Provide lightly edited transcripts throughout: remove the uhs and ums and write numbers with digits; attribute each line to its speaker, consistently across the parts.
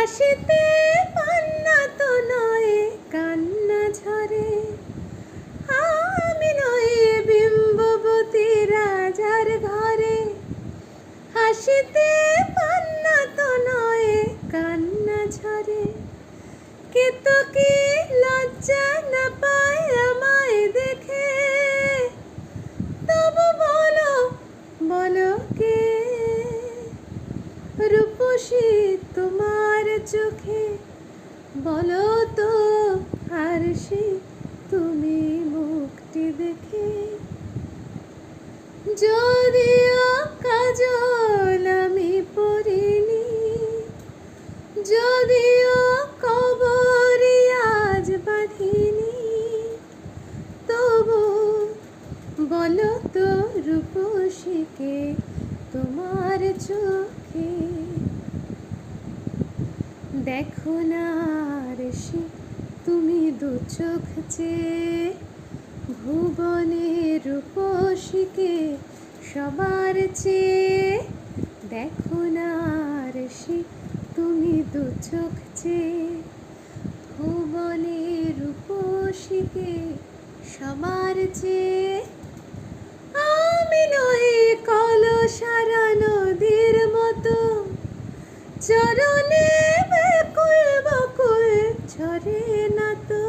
Speaker 1: হাসিতে পান্না তো নয় কান্না ঝরে, আমি নই বিম্ববতী রাজার ঘরে। হাসিতে পান্না তো নয় কান্না ঝরে, কেতকী লজ্জা না পায় আমায় দেখে। তবু বলো বলো কে রূপসী তোমার চোখে, বলো তো হারসি তুমি মুখটি দেখে। যদিও কাজল আমি পরিনি, যদিও কবরি আজ বাঁধিনি, তবু বলো তো রূপসীকে তোমার চোখে। দেখো না আরশি তুমি দু চোখ চেয়ে, ভুবনে রূপসীকে সবার চেয়ে। দেখো না আরশি তুমি দু চোখ চেয়ে, ভুবনে রূপসীকে সবার চেয়ে। আমি নই কলসারা নদীর মতো, চরণে ব্যাকুল বকুল ঝরে না তো।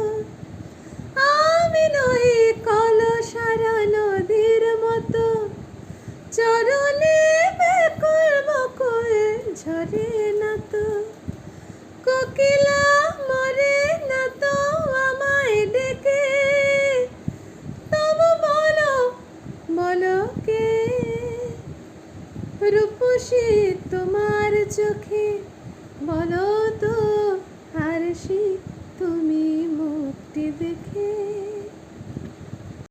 Speaker 1: আমি নই কলসারা নদীর মতো, চরণে ব্যাকুল বকুল ঝরে না তো। কোকিলা মরে না তো আমায় ডেকে, তবু বলো বলো কে রূপসী তোমার চোখে, বলো তো হারসি তুমি